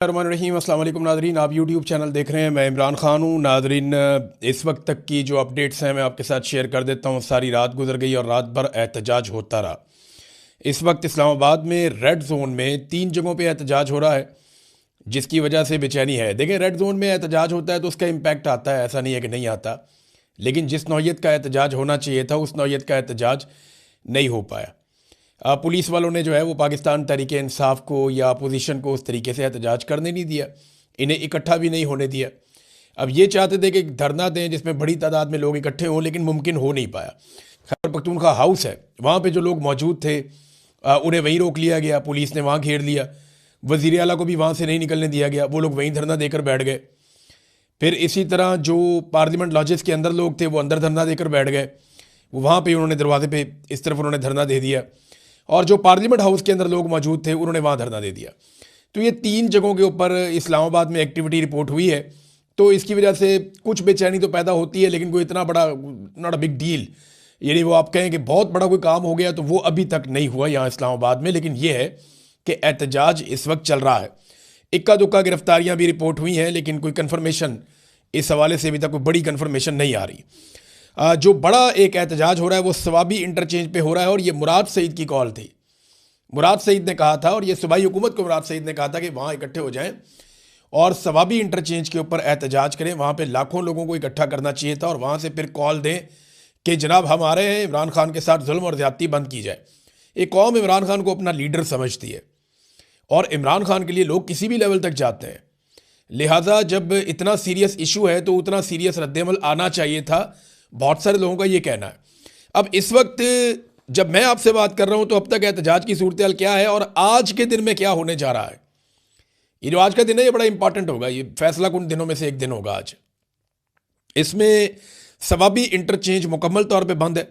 रहीम अस्सलाम वालेकुम नादरीन, आप यूट्यूब चैनल देख रहे हैं। मैं इमरान ख़ान हूँ। नादरीन, इस वक्त तक की जो अपडेट्स हैं मैं आपके साथ शेयर कर देता हूँ। सारी रात गुजर गई और रात भर एहतजाज होता रहा। इस वक्त इस्लामाबाद में रेड जोन में 3 जगहों पे एहतजाज हो रहा है, जिसकी वजह से बेचैनी है। देखें, रेड जोन में एहतजाज होता है तो उसका इम्पैक्ट आता है, ऐसा नहीं है कि नहीं आता, लेकिन जिस नौइयत का एहतजाज होना चाहिए था उस नौइयत का एहतजाज नहीं हो पाया। पुलिस वालों ने जो है वो पाकिस्तान तहरीक इंसाफ को या अपोजिशन को उस तरीके से एहतजाज करने नहीं दिया, इन्हें इकट्ठा भी नहीं होने दिया। अब ये चाहते थे कि धरना दें जिसमें बड़ी तादाद में लोग इकट्ठे हों, लेकिन मुमकिन हो नहीं पाया। खैबर पख्तूनख्वा हाउस है, वहाँ पे जो लोग मौजूद थे उन्हें वहीं रोक लिया गया, पुलिस ने वहाँ घेर लिया। वज़ीर आला को भी वहाँ से नहीं निकलने दिया गया, वो लोग वहीं धरना देकर बैठ गए। फिर इसी तरह जो पार्लियामेंट लॉजेस के अंदर लोग थे वो अंदर धरना देकर बैठ गए, वो वहाँ पे उन्होंने दरवाजे पे इस तरफ उन्होंने धरना दे दिया, और जो पार्लियामेंट हाउस के अंदर लोग मौजूद थे उन्होंने वहाँ धरना दे दिया। तो ये 3 जगहों के ऊपर इस्लामाबाद में एक्टिविटी रिपोर्ट हुई है। तो इसकी वजह से कुछ बेचैनी तो पैदा होती है, लेकिन कोई इतना बड़ा नॉट अ बिग डील, यानी वो आप कहें कि बहुत बड़ा कोई काम हो गया तो वो अभी तक नहीं हुआ यहाँ इस्लामाबाद में। लेकिन ये है कि एहतजाज इस वक्त चल रहा है। इक्का दुक्का गिरफ्तारियाँ भी रिपोर्ट हुई हैं, लेकिन कोई कन्फर्मेशन इस हवाले से अभी तक कोई बड़ी कन्फर्मेशन नहीं आ रही। जो बड़ा एक एहतजाज हो रहा है वो सवाबी इंटरचेंज पे हो रहा है, और ये मुराद सईद की कॉल थी। मुराद सईद ने कहा था, और ये सूबाई हुकूमत को मुराद सईद ने कहा था कि वहाँ इकट्ठे हो जाएं और सवाबी इंटरचेंज के ऊपर एहतजाज करें। वहाँ पे लाखों लोगों को इकट्ठा करना चाहिए था, और वहाँ से फिर कॉल दें कि जनाब हम आ रहे हैं, इमरान खान के साथ जुल्म और ज़्यादती बंद की जाए। एक कौम इमरान खान को अपना लीडर समझती है, और इमरान खान के लिए लोग किसी भी लेवल तक जाते हैं। लिहाजा जब इतना सीरियस इशू है तो उतना सीरियस रद्दमल आना चाहिए था, बहुत सारे लोगों का ये कहना है। अब इस वक्त जब मैं आपसे बात कर रहा हूं तो अब तक एहतजाज की सूरत हाल क्या है और आज के दिन में क्या होने जा रहा है। ये जो आज का दिन है ये बड़ा इंपॉर्टेंट होगा, ये फैसला कुन दिनों में से एक दिन होगा आज। इसमें सवाबी इंटरचेंज मुकम्मल तौर पे बंद है,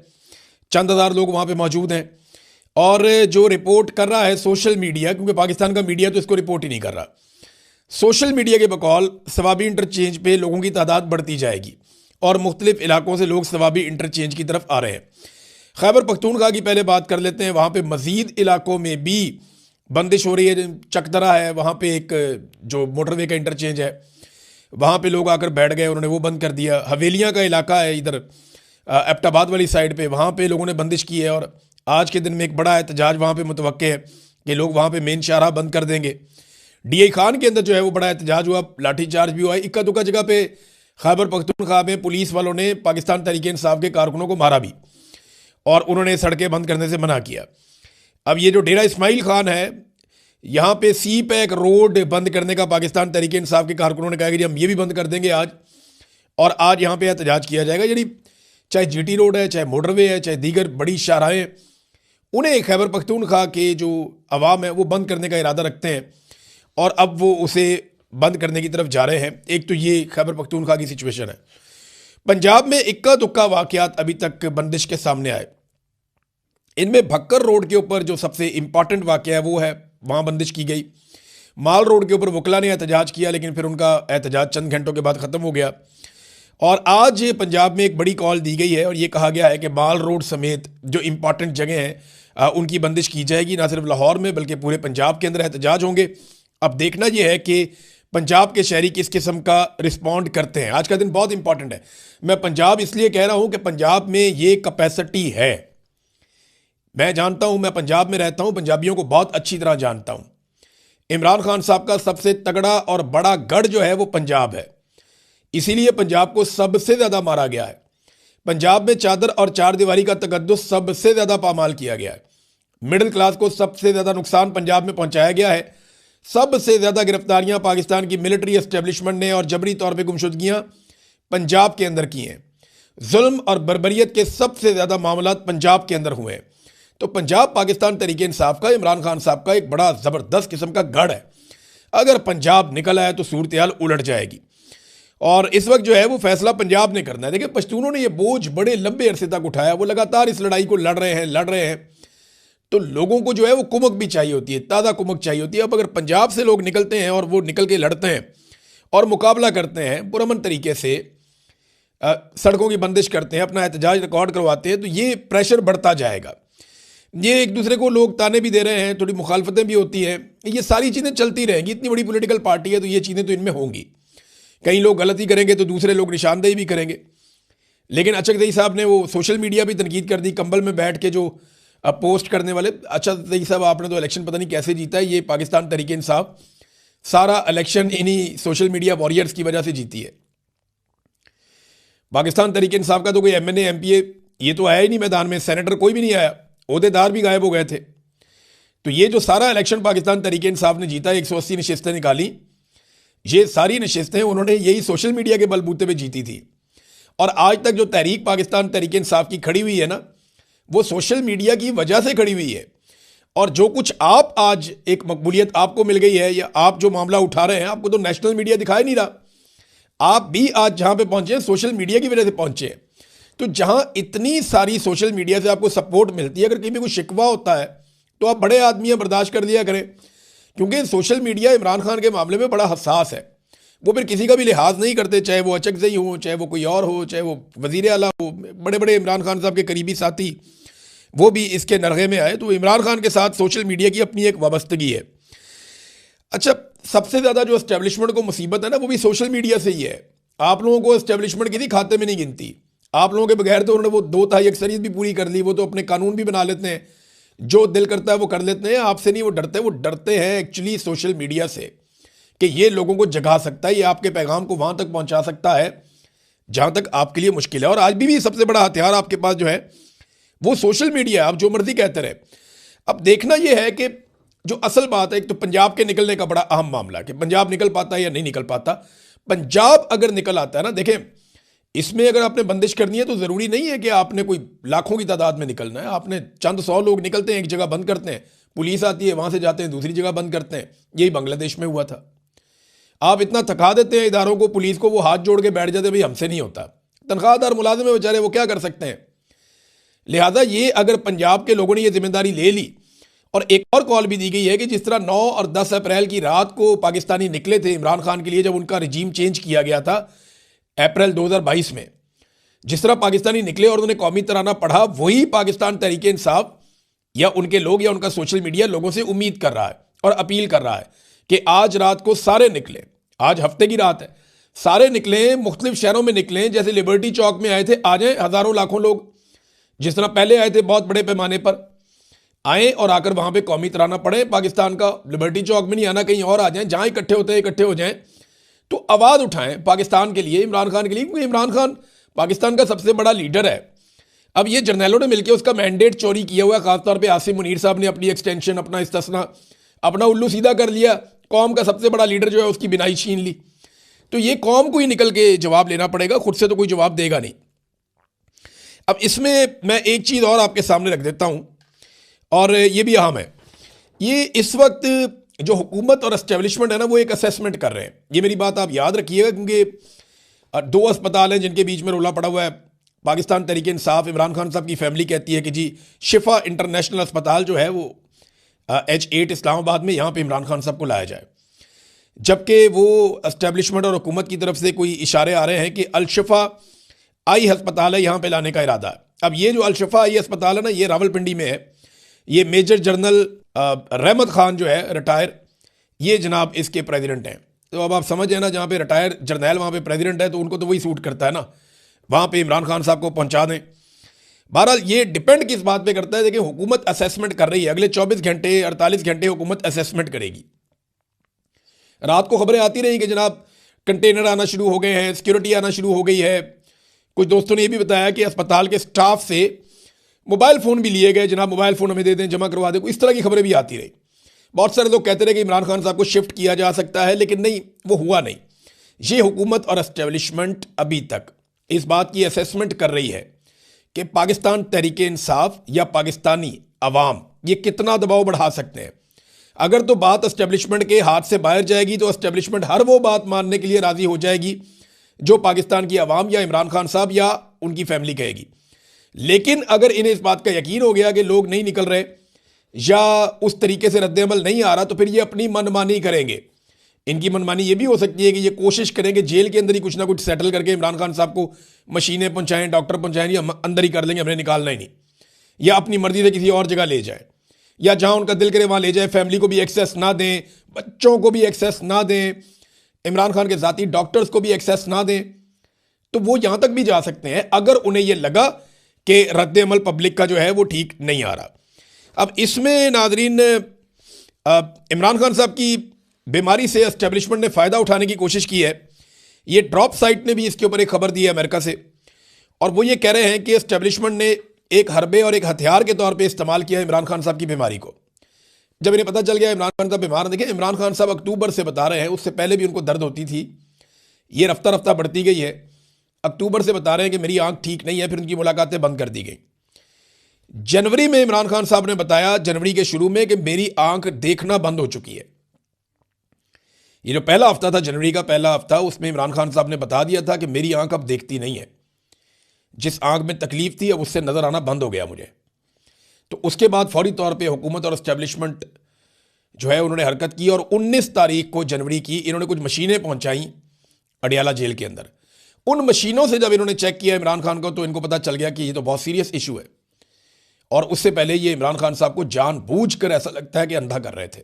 चंद हज़ार लोग वहाँ पे मौजूद हैं, और जो रिपोर्ट कर रहा है सोशल मीडिया, क्योंकि पाकिस्तान का मीडिया तो इसको रिपोर्ट ही नहीं कर रहा, सोशल मीडिया के बकौल सवाबी इंटरचेंज पे लोगों की तादाद बढ़ती जाएगी और मुख्तलिफ इलाकों से लोग सवाबी इंटरचेंज की तरफ आ रहे हैं। खैबर पख्तूनख्वा की पहले बात कर लेते हैं। वहाँ पे मज़ीद इलाकों में भी बंदिश हो रही है। चकदरा है, वहाँ पे एक जो मोटरवे का इंटरचेंज है, वहाँ पे लोग आकर बैठ गए, उन्होंने वो बंद कर दिया। हवेलियाँ का इलाका है इधर एबटाबाद वाली साइड पे, वहाँ पे लोगों ने बंदिश की है, और आज के दिन में एक बड़ा एहतजाज वहाँ पे मुतवक्के है कि लोग वहाँ पे मेन शाहराह बंद कर देंगे। DI खान के अंदर जो है वो बड़ा एहतजाज हुआ, लाठीचार्ज भी हुआ। इक्का दुक्का जगह पे खैबर पख्तूनख्वा में पुलिस वालों ने पाकिस्तान तहरीक इंसाफ के कारकुनों को मारा भी, और उन्होंने सड़कें बंद करने से मना किया। अब ये जो डेरा इस्माइल खान है, यहाँ पे सी पैक रोड बंद करने का पाकिस्तान तहरीक इंसाफ के कारकुनों ने कहा कि हम ये भी बंद कर देंगे आज, और आज यहाँ पे एहतजाज किया जाएगा। यानी चाहे GT रोड है, चाहे मोटरवे है, चाहे दीगर बड़ी शाहराहें, उन्हें खैबर पख्तूनख्वा के जो अवाम है वो बंद करने का इरादा रखते हैं, और अब वो उसे बंद करने की तरफ जा रहे हैं। एक तो ये खैबर पख्तूनख्वा की सिचुएशन है। पंजाब में इक्का दुक्का वाकयात अभी तक बंदिश के सामने आए। इनमें भक्कर रोड के ऊपर जो सबसे इंपॉर्टेंट वाकया है वो है, वहाँ बंदिश की गई। माल रोड के ऊपर वकला ने एहतजाज किया, लेकिन फिर उनका एहतजाज चंद घंटों के बाद ख़त्म हो गया। और आज पंजाब में एक बड़ी कॉल दी गई है, और ये कहा गया है कि माल रोड समेत जो इंपॉर्टेंट जगह हैं उनकी बंदिश की जाएगी। ना सिर्फ लाहौर में बल्कि पूरे पंजाब के अंदर एहतजाज होंगे। अब देखना यह है कि पंजाब के शहरी किस किस्म का रिस्पॉन्ड करते हैं। आज का दिन बहुत इंपॉर्टेंट है। मैं पंजाब इसलिए कह रहा हूं कि पंजाब में ये कैपेसिटी है। मैं जानता हूं, मैं पंजाब में रहता हूं, पंजाबियों को बहुत अच्छी तरह जानता हूं। इमरान खान साहब का सबसे तगड़ा और बड़ा गढ़ जो है वो पंजाब है, इसीलिए पंजाब को सबसे ज़्यादा मारा गया है। पंजाब में चादर और चार दीवारी का तकद्दुस सबसे ज़्यादा पामाल किया गया है। मिडिल क्लास को सबसे ज़्यादा नुकसान पंजाब में पहुंचाया गया है। सबसे ज़्यादा गिरफ्तारियां पाकिस्तान की मिलिट्री एस्टेब्लिशमेंट ने और जबरी तौर पे गुमशुदगियां पंजाब के अंदर की हैं। जुल्म और बर्बरियत के सबसे ज़्यादा मामला पंजाब के अंदर हुए हैं। तो पंजाब पाकिस्तान तहरीक इंसाफ का, इमरान खान साहब का एक बड़ा ज़बरदस्त किस्म का गढ़ है। अगर पंजाब निकल आया तो सूरत हाल उलट जाएगी, और इस वक्त जो है वो फैसला पंजाब ने करना है। देखिए, पश्तूनों ने ये बोझ बड़े लंबे अरसे तक उठाया, वो लगातार इस लड़ाई को लड़ रहे हैं। तो लोगों को जो है वो कुमक भी चाहिए होती है, ताज़ा कुमक चाहिए होती है। अब अगर पंजाब से लोग निकलते हैं और वो निकल के लड़ते हैं और मुकाबला करते हैं पुरअमन तरीके से, सड़कों की बंदिश करते हैं, अपना एहतजाज रिकॉर्ड करवाते हैं, तो ये प्रेशर बढ़ता जाएगा। ये एक दूसरे को लोग ताने भी दे रहे हैं, थोड़ी मुखालफतें भी होती हैं, ये सारी चीज़ें चलती रहेंगी। इतनी बड़ी पॉलिटिकल पार्टी है तो ये चीज़ें तो इनमें होंगी। कई लोग गलती करेंगे तो दूसरे लोग निशानदेही भी करेंगे। लेकिन अचकज़ई साहब ने वो सोशल मीडिया भी तनकीद कर दी, कंबल में बैठ के जो पोस्ट करने वाले। अचकज़ई साहब आपने तो इलेक्शन पता नहीं कैसे जीता है, ये पाकिस्तान तहरीक इंसाफ सारा इलेक्शन इन्हीं सोशल मीडिया वॉरियर्स की वजह से जीती है। पाकिस्तान तहरीक इंसाफ का तो कोई MNA MPA ये तो आया ही नहीं मैदान में, सेनेटर कोई भी नहीं आया, ओहदेदार भी गायब हो गए थे। तो ये जो सारा इलेक्शन पाकिस्तान तहरीक इंसाफ ने जीता, 180 नशिस्तें निकाली, ये सारी नशिस्तें उन्होंने यही सोशल मीडिया के बलबूते पे जीती थी। और आज तक जो तहरीक पाकिस्तान तहरीक इंसाफ की खड़ी हुई है ना, वो सोशल मीडिया की वजह से खड़ी हुई है। और जो कुछ आप आज एक मकबूलियत आपको मिल गई है, या आप जो मामला उठा रहे हैं, आपको तो नेशनल मीडिया दिखाई नहीं रहा। आप भी आज जहां पे पहुंचे हैं सोशल मीडिया की वजह से पहुंचे हैं। तो जहां इतनी सारी सोशल मीडिया से आपको सपोर्ट मिलती है, अगर कहीं भी कोई शिकवा होता है तो आप बड़े आदमी हैं, बर्दाश्त कर लिया करें। क्योंकि सोशल मीडिया इमरान खान के मामले में बड़ा हसास है। वो फिर किसी का भी लिहाज नहीं करते, चाहे वो अचकज़ई हो, चाहे वो कोई और हो, चाहे वो वज़ीर आला हो। बड़े बड़े इमरान खान साहब के करीबी साथी वो भी इसके नरगे में आए। तो इमरान खान के साथ सोशल मीडिया की अपनी एक वाबस्तगी है। अच्छा, सबसे ज़्यादा जो एस्टेब्लिशमेंट को मुसीबत है ना, वो भी सोशल मीडिया से ही है। आप लोगों को एस्टेब्लिशमेंट किसी खाते में नहीं गिनती। आप लोगों के बगैर तो उन्होंने वो 2/3 अक्सरियत भी पूरी कर ली। वो तो अपने कानून भी बना लेते हैं, जो दिल करता है वो कर लेते हैं। आपसे नहीं वो डरते हैं एक्चुअली सोशल मीडिया से, कि ये लोगों को जगा सकता है, ये आपके पैगाम को वहाँ तक पहुँचा सकता है जहाँ तक आपके लिए मुश्किल है। और आज भी सबसे बड़ा हथियार आपके पास जो है वो सोशल मीडिया। आप जो मर्जी कहते रहे। अब देखना यह है कि जो असल बात है, एक तो पंजाब के निकलने का बड़ा अहम मामला, कि पंजाब निकल पाता है या नहीं निकल पाता। पंजाब अगर निकल आता है ना, देखें, इसमें अगर आपने बंदिश करनी है तो ज़रूरी नहीं है कि आपने कोई लाखों की तादाद में निकलना है। आपने चंद 100 लोग निकलते हैं, एक जगह बंद करते हैं, पुलिस आती है, वहाँ से जाते हैं दूसरी जगह बंद करते हैं। यही बांग्लादेश में हुआ था। आप इतना थका देते हैं इदारों को, पुलिस को, वो हाथ जोड़ के बैठ जाते, भाई हमसे नहीं होता। तनख्वाहदार मुलाजिम है बेचारे, वो क्या कर सकते हैं। लिहाजा ये अगर पंजाब के लोगों ने ये जिम्मेदारी ले ली, और एक और कॉल भी दी गई है कि जिस तरह 9 और 10 अप्रैल की रात को पाकिस्तानी निकले थे इमरान खान के लिए, जब उनका रिजीम चेंज किया गया था अप्रैल 2022 में, जिस तरह पाकिस्तानी निकले और उन्होंने कौमी तराना पढ़ा, वही पाकिस्तान तहरीक इंसाफ या उनके लोग या उनका सोशल मीडिया लोगों से उम्मीद कर रहा है और अपील कर रहा है कि आज रात को सारे निकले। आज हफ्ते की रात है, सारे निकलें, मुख्तलिफ शहरों में निकलें। जैसे लिबर्टी चौक में आए थे, आ जाएं हज़ारों लाखों लोग, जिस तरह पहले आए थे बहुत बड़े पैमाने पर, आए और आकर वहां पे कौमी तराना पढ़े पाकिस्तान का। लिबर्टी चौक में नहीं आना, कहीं और आ जाएं, जहां इकट्ठे होते हैं इकट्ठे हो जाएं, तो आवाज़ उठाएं पाकिस्तान के लिए, इमरान खान के लिए। क्योंकि इमरान खान पाकिस्तान का सबसे बड़ा लीडर है। अब ये जर्नैलों ने मिलकर उसका मैंडेट चोरी किया हुआ है। खासतौर पर आसिम मुनीर साहब ने अपनी एक्सटेंशन, अपना इस्तिस्ना, अपना उल्लू सीधा कर लिया। कौम का सबसे बड़ा लीडर जो है उसकी बिनाई छीन ली। तो ये कौम को ही निकल के जवाब लेना पड़ेगा, खुद से तो कोई जवाब देगा नहीं। अब इसमें मैं एक चीज़ और आपके सामने रख देता हूँ, और ये भी अहम है। ये इस वक्त जो हुकूमत और एस्टेब्लिशमेंट है ना, वो एक असेसमेंट कर रहे हैं। ये मेरी बात आप याद रखिएगा, क्योंकि 2 अस्पताल हैं जिनके बीच में रोला पड़ा हुआ है। पाकिस्तान तहरीक इंसाफ, इमरान खान साहब की फैमिली कहती है कि जी शिफा इंटरनेशनल अस्पताल जो है वो H8 इस्लामाबाद में, यहाँ पे इमरान खान साहब को लाया जाए। जबकि वो एस्टेब्लिशमेंट और हुकूमत की तरफ से कोई इशारे आ रहे हैं कि अल-शिफा आई अस्पताल है, यहाँ पे लाने का इरादा है। अब ये जो अल-शिफा आई अस्पताल है ना, ये रावलपिंडी में है। ये मेजर जनरल रहमत खान जो है रिटायर, ये जनाब इसके प्रेसिडेंट हैं। तो अब आप समझ हैं ना, जहाँ पे रिटायर जर्नैल वहाँ पे प्रेसिडेंट है, तो उनको तो वही सूट करता है ना, वहाँ पे इमरान खान साहब को पहुँचा दें। बहरहाल ये डिपेंड किस बात पे करता है। देखिए, हुकूमत असेसमेंट कर रही है, अगले 24 घंटे 48 घंटे हुकूमत असेसमेंट करेगी। रात को खबरें आती रही कि जनाब कंटेनर आना शुरू हो गए हैं, सिक्योरिटी आना शुरू हो गई है। कुछ दोस्तों ने ये भी बताया कि अस्पताल के स्टाफ से मोबाइल फ़ोन भी लिए गए, जनाब मोबाइल फ़ोन हमें दे दें, जमा करवा दें। इस तरह की खबरें भी आती रही। बहुत सारे लोग कहते रहे कि इमरान खान साहब को शिफ्ट किया जा सकता है, लेकिन नहीं, वो हुआ नहीं। ये हुकूमत और एस्टेब्लिशमेंट अभी तक इस बात की असेसमेंट कर रही है कि पाकिस्तान तहरीक इंसाफ या पाकिस्तानी अवाम ये कितना दबाव बढ़ा सकते हैं। अगर तो बात एस्टेब्लिशमेंट के हाथ से बाहर जाएगी तो एस्टेब्लिशमेंट हर वो बात मानने के लिए राज़ी हो जाएगी जो पाकिस्तान की अवाम या इमरान खान साहब या उनकी फैमिली कहेगी। लेकिन अगर इन्हें इस बात का यकीन हो गया कि लोग नहीं निकल रहे या उस तरीके से रद्द-ए-अमल नहीं आ रहा, तो फिर ये अपनी मनमानी करेंगे। इनकी मनमानी ये भी हो सकती है कि ये कोशिश करेंगे जेल के अंदर ही कुछ ना कुछ सेटल करके इमरान खान साहब को मशीनें पहुंचाएं, डॉक्टर पहुंचाएं, या हम अंदर ही कर लेंगे, हमने निकालना ही नहीं। या अपनी मर्जी से किसी और जगह ले जाए, या जहां उनका दिल करे वहां ले जाए, फैमिली को भी एक्सेस ना दें, बच्चों को भी एक्सेस ना दें, इमरान खान के ज़ाती डॉक्टर्स को भी एक्सेस ना दें, तो वो यहां तक भी जा सकते हैं अगर उन्हें यह लगा कि रद्द अमल पब्लिक का जो है वो ठीक नहीं आ रहा। अब इसमें नाजरीन इमरान खान साहब की बीमारी से एस्टेब्लिशमेंट ने फ़ायदा उठाने की कोशिश की है। ये ड्रॉप साइट ने भी इसके ऊपर एक खबर दी है अमेरिका से, और वो ये कह रहे हैं कि एस्टेब्लिशमेंट ने एक हरबे और एक हथियार के तौर पे इस्तेमाल किया इमरान खान साहब की बीमारी को। जब इन्हें पता चल गया इमरान खान साहब बीमार, देखिए इमरान खान साहब अक्टूबर से बता रहे हैं, उससे पहले भी उनको दर्द होती थी, ये रफ्ता रफ्ता बढ़ती गई है। अक्टूबर से बता रहे हैं कि मेरी आंख ठीक नहीं है, फिर उनकी मुलाकातें बंद कर दी गई। जनवरी में इमरान खान साहब ने बताया, जनवरी के शुरू में, कि मेरी आंख देखना बंद हो चुकी है। ये जो पहला हफ्ता था, जनवरी का पहला हफ्ता, उसमें इमरान खान साहब ने बता दिया था कि मेरी आंख अब देखती नहीं है, जिस आंख में तकलीफ थी अब उससे नजर आना बंद हो गया मुझे। तो उसके बाद फौरी तौर पे हुकूमत और एस्टेब्लिशमेंट जो है उन्होंने हरकत की, और 19 तारीख को जनवरी की इन्होंने कुछ मशीनें पहुंचाई अडियाला जेल के अंदर। उन मशीनों से जब इन्होंने चेक किया इमरान खान को, तो इनको पता चल गया कि ये तो बहुत सीरियस इशू है। और उससे पहले ये इमरान खान साहब को जानबूझकर ऐसा लगता है कि अंधा कर रहे थे,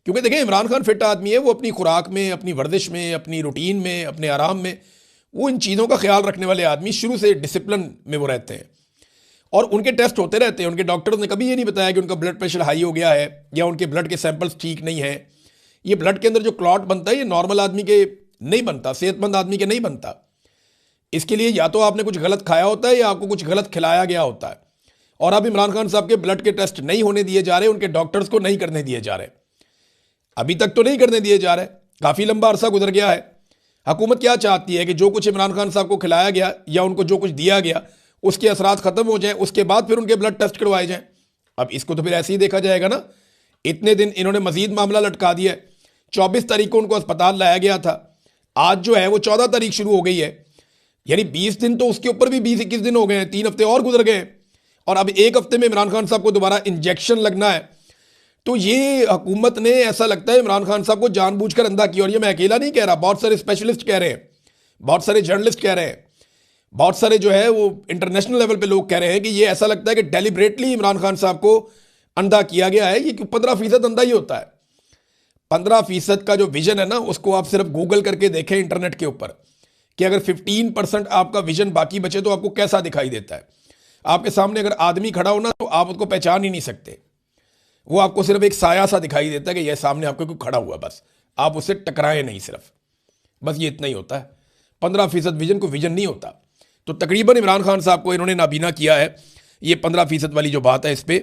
क्योंकि देखिए इमरान खान फिट आदमी है, वो अपनी खुराक में, अपनी वर्जिश में, अपनी रूटीन में, अपने आराम में, वो इन चीज़ों का ख्याल रखने वाले आदमी, शुरू से डिसिप्लिन में वो रहते हैं, और उनके टेस्ट होते रहते हैं। उनके डॉक्टर्स ने कभी ये नहीं बताया कि उनका ब्लड प्रेशर हाई हो गया है या उनके ब्लड के सैंपल्स ठीक नहीं है। ये ब्लड के अंदर जो क्लॉट बनता है ये नॉर्मल आदमी के नहीं बनता, सेहतमंद आदमी के नहीं बनता। इसके लिए या तो आपने कुछ गलत खाया होता है या आपको कुछ गलत खिलाया गया होता है। और अब इमरान खान साहब के ब्लड के टेस्ट नहीं होने दिए जा रहे, उनके डॉक्टर्स को नहीं करने दिए जा रहे, अभी तक तो नहीं करने दिए जा रहे, काफ़ी लंबा अरसा गुजर गया है। हुकूमत क्या चाहती है कि जो कुछ इमरान खान साहब को खिलाया गया या उनको जो कुछ दिया गया उसके असरात खत्म हो जाएं, उसके बाद फिर उनके ब्लड टेस्ट करवाए जाएं। अब इसको तो फिर ऐसे ही देखा जाएगा ना। इतने दिन इन्होंने मजीद मामला लटका दिया। 24 तारीख को उनको अस्पताल लाया गया था, आज जो है वो 14 तारीख शुरू हो गई है, यानी 20 दिन तो उसके ऊपर भी 20-21 दिन हो गए हैं, 3 हफ्ते और गुजर गए, और अब 1 हफ्ते में इमरान खान साहब को दोबारा इंजेक्शन लगना है। तो ये हुकूमत ने, ऐसा लगता है, इमरान खान साहब को जानबूझकर अंधा किया। और ये मैं अकेला नहीं कह रहा, बहुत सारे स्पेशलिस्ट कह रहे हैं, बहुत सारे जर्नलिस्ट कह रहे हैं, बहुत सारे जो है वो इंटरनेशनल लेवल पे लोग कह रहे हैं कि ये ऐसा लगता है कि डेलिब्रेटली इमरान खान साहब को अंधा किया गया है। ये 15% अंधा ही होता है। 15% का जो विजन है ना, उसको आप सिर्फ गूगल करके देखें इंटरनेट के ऊपर, कि अगर 15% आपका विजन बाकी बचे तो आपको कैसा दिखाई देता है। आपके सामने अगर आदमी खड़ा हो ना, तो आप उसको पहचान ही नहीं सकते, वो आपको सिर्फ एक साया सा दिखाई देता है कि यह सामने आपको कोई खड़ा हुआ, बस आप उससे टकराए नहीं, सिर्फ बस ये इतना ही होता है। 15% विजन को विजन नहीं होता। तो तकरीबन इमरान खान साहब को इन्होंने नाबीना किया है, ये 15% वाली जो बात है इस पर।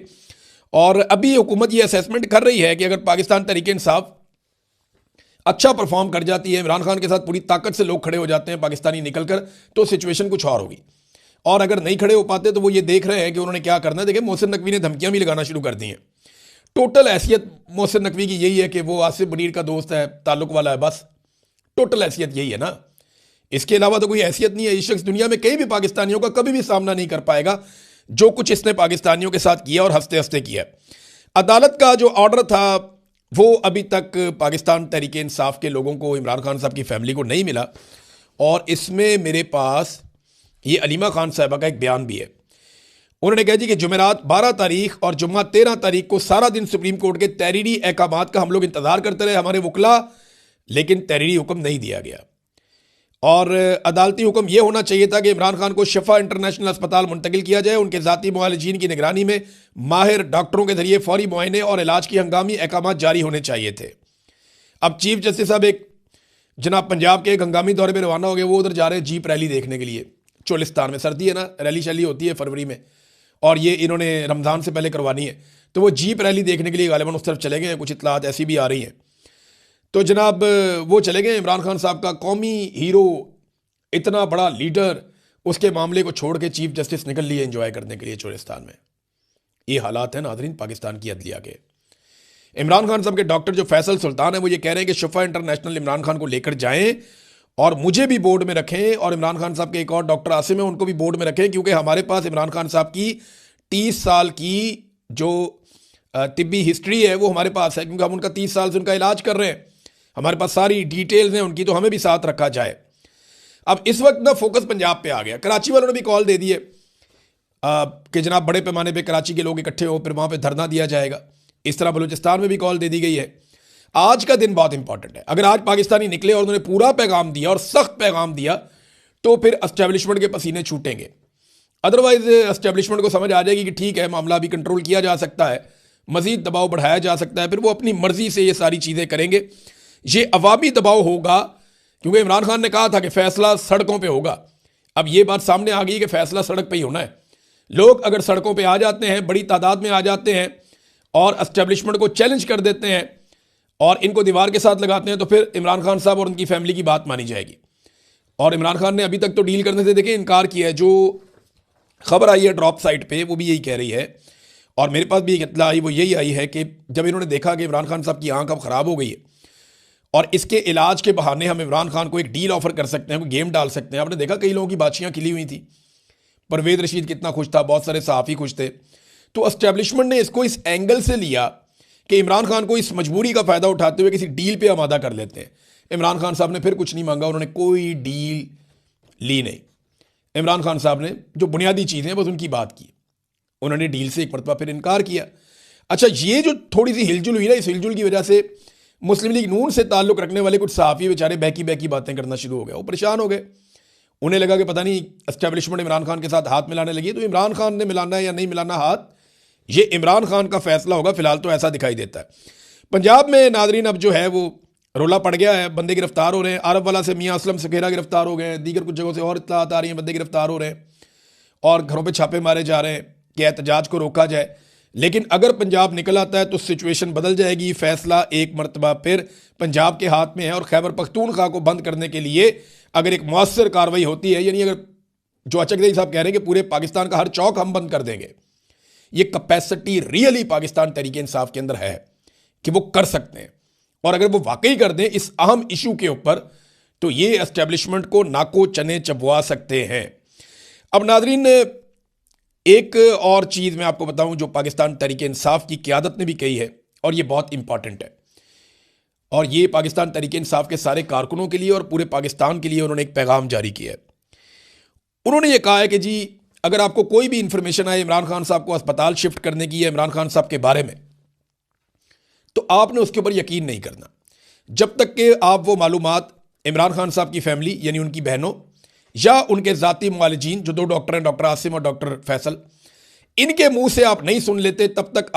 और अभी हुकूमत ये असेसमेंट कर रही है कि अगर पाकिस्तान तहरीक-ए-इंसाफ अच्छा परफॉर्म कर जाती है, इमरान खान के साथ पूरी ताकत से लोग खड़े हो जाते हैं पाकिस्तानी निकलकर, तो सिचुएशन कुछ और होगी। और अगर नहीं खड़े हो पाते तो वो ये देख रहे हैं कि उन्होंने क्या करना है। देखिए मोहसिन नकवी ने धमकियां भी लगाना शुरू कर दी हैं। टोटल हैसियत मोहसिन नकवी की यही है कि वो आसिफ बनीर का दोस्त है, ताल्लुक वाला है, बस टोटल हैसियत यही है ना। इसके अलावा तो कोई हैसियत नहीं है। ये शख्स दुनिया में कई भी पाकिस्तानियों का कभी भी सामना नहीं कर पाएगा जो कुछ इसने पाकिस्तानियों के साथ किया, और हंसते हंसते किया। अदालत का जो ऑर्डर था वो अभी तक पाकिस्तान तहरीक-ए-इंसाफ के लोगों को, इमरान खान साहब की फैमिली को नहीं मिला। और इसमें मेरे पास ये अलीमा खान साहबा का एक बयान भी है। उन्होंने कहा जी कि जुमेरात 12 तारीख और जुम्मा 13 तारीख को सारा दिन सुप्रीम कोर्ट के तहरीरी अहकामात का हम लोग इंतजार करते रहे, हमारे वकला, लेकिन तहरीरी हुक्म नहीं दिया गया। और अदालती हुक्म यह होना चाहिए था कि इमरान खान को शिफा इंटरनेशनल अस्पताल मुंतकिल किया जाए, उनके ज़ाती मुआलिजीन की निगरानी में माहिर डॉक्टरों के जरिए फौरी मुआयने और इलाज की हंगामी अहकामात जारी होने चाहिए थे। अब चीफ जस्टिस साहब एक जनाब पंजाब के एक हंगामी दौरे पर रवाना हो गए। वो उधर जा रहे हैं जीप रैली देखने के लिए, चोलिस्तान में। सर्दी है ना, रैली शैली होती है फरवरी में, और ये इन्होंने रमज़ान से पहले करवानी है। तो वो जीप रैली देखने के लिए गालिबन उस तरफ चले गए, कुछ इतलात ऐसी भी आ रही हैं। तो जनाब वो चले गए। इमरान खान साहब का कौमी हीरो, इतना बड़ा लीडर, उसके मामले को छोड़ के चीफ जस्टिस निकल लिए एंजॉय करने के लिए चोलिस्तान में। ये हालात हैं नाज़रीन पाकिस्तान की अदलिया के। इमरान खान साहब के डॉक्टर जो फैसल सुल्तान है वो ये कह रहे हैं कि शिफा इंटरनेशनल इमरान खान को लेकर जाएं और मुझे भी बोर्ड में रखें, और इमरान खान साहब के एक और डॉक्टर आसिम है उनको भी बोर्ड में रखें, क्योंकि हमारे पास इमरान खान साहब की 30 साल की जो तिब्बी हिस्ट्री है वो हमारे पास है, क्योंकि हम उनका 30 साल से उनका इलाज कर रहे हैं। हमारे पास सारी डिटेल्स हैं उनकी, तो हमें भी साथ रखा जाए। अब इस वक्त ना फोकस पंजाब पे आ गया। कराची वालों ने भी कॉल दे दी है। कि जनाब बड़े पैमाने पे कराची के लोग इकट्ठे हो, फिर वहाँ पे धरना दिया जाएगा। इस तरह बलूचिस्तान में भी कॉल दे दी गई है। आज का दिन बहुत इंपॉर्टेंट है। अगर आज पाकिस्तानी निकले और उन्होंने पूरा पैगाम दिया और सख्त पैगाम दिया तो फिर एस्टेब्लिशमेंट के पसीने छूटेंगे। अदरवाइज एस्टेब्लिशमेंट को समझ आ जाएगी कि ठीक है, मामला भी कंट्रोल किया जा सकता है, मजीद दबाव बढ़ाया जा सकता है, फिर वो अपनी मर्जी से ये सारी चीज़ें करेंगे। ये अवामी दबाव होगा, क्योंकि इमरान खान ने कहा था कि फैसला सड़कों पे होगा। अब ये बात सामने आ गई कि फैसला सड़क पे ही होना है। लोग अगर सड़कों पे आ जाते हैं, बड़ी तादाद में आ जाते हैं और एस्टेब्लिशमेंट को चैलेंज कर देते हैं और इनको दीवार के साथ लगाते हैं, तो फिर इमरान खान साहब और उनकी फैमिली की बात मानी जाएगी। और इमरान खान ने अभी तक तो डील करने से देखें इनकार किया है। जो खबर आई है ड्रॉप साइट पे वो भी यही कह रही है, और मेरे पास भी एक इत्तला आई, वो यही आई है कि जब इन्होंने देखा कि इमरान खान साहब की आंख अब ख़राब हो गई है और इसके इलाज के बहाने हम इमरान खान को एक डील ऑफर कर सकते हैं, कोई गेम डाल सकते हैं। आपने देखा कई लोगों की बातचियाँ खिली हुई थी, परवेज रशीद कितना खुश था, बहुत सारे सहाफ़ी खुश थे। तो एस्टेब्लिशमेंट ने इसको इस एंगल से लिया कि इमरान खान को इस मजबूरी का फ़ायदा उठाते हुए किसी डील पे आमादा कर लेते हैं। इमरान खान साहब ने फिर कुछ नहीं मांगा, उन्होंने कोई डील ली नहीं। इमरान खान साहब ने जो बुनियादी चीज़ें बस उनकी बात की, उन्होंने डील से एक मरतबा फिर इनकार किया। अच्छा, ये जो थोड़ी सी हिलजुल हुई ना, इस हिलजुल की वजह से मुस्लिम लीग नून से ताल्लुक़ रखने वाले कुछ सहाफ़ी बेचारे बहकी बहकी बातें करना शुरू हो गए। वो परेशान हो गए, उन्हें लगा कि पता नहीं एस्टेब्लिशमेंट इमरान खान के साथ हाथ मिलाने लगी। तो इमरान खान ने मिलाना है या नहीं मिलाना हाथ, ये इमरान खान का फैसला होगा। फिलहाल तो ऐसा दिखाई देता है। पंजाब में नादरीन अब जो है वो रोला पड़ गया है, बंदे गिरफ्तार हो रहे हैं। अरब वाला से मियाँ असलम सखेरा गिरफ्तार हो गए हैं, दीगर कुछ जगहों से और इत्तलात आ रही हैं, बंदे गिरफ्तार हो रहे हैं और घरों पे छापे मारे जा रहे हैं कि एहतजाज को रोका जाए। लेकिन अगर पंजाब निकल आता है तो सिचुएशन बदल जाएगी। फैसला एक मरतबा फिर पंजाब के हाथ में है और खैबर पख्तूनख्वा को बंद करने के लिए अगर एक मौसर कार्रवाई होती है, यानी अगर जो अचकज़ई साहब कह रहे हैं कि पूरे पाकिस्तान का हर चौक हम बंद कर देंगे, ये कैपेसिटी रियली पाकिस्तान तहरीक इंसाफ के अंदर है कि वो कर सकते हैं। और अगर वो वाकई कर दें इस अहम इशू के ऊपर, तो ये एस्टेब्लिशमेंट को नाको चने चबवा सकते हैं। अब नाजरीन, एक और चीज़ मैं आपको बताऊं जो पाकिस्तान तहरीक इंसाफ की क़यादत ने भी कही है, और ये बहुत इंपॉर्टेंट है, और ये पाकिस्तान तहरीक इंसाफ के सारे कारकुनों के लिए और पूरे पाकिस्तान के लिए उन्होंने एक पैगाम जारी किया है। उन्होंने ये कहा है कि जी, अगर आपको कोई भी इंफॉर्मेशन आए इमरान खान साहब को अस्पताल शिफ्ट करने की या इमरान खान साहब के बारे में, तो आपने उसके ऊपर यकीन नहीं करना जब तक कि आप वो मालूमात इमरान खान साहब की फैमिली यानी उनकी बहनों या उनके ज़ाती मुआलिजीन जो 2 डॉक्टर हैं, डॉक्टर आसिम और डॉक्टर फैसल, इनके मुंह से आप नहीं सुन लेते, तब तक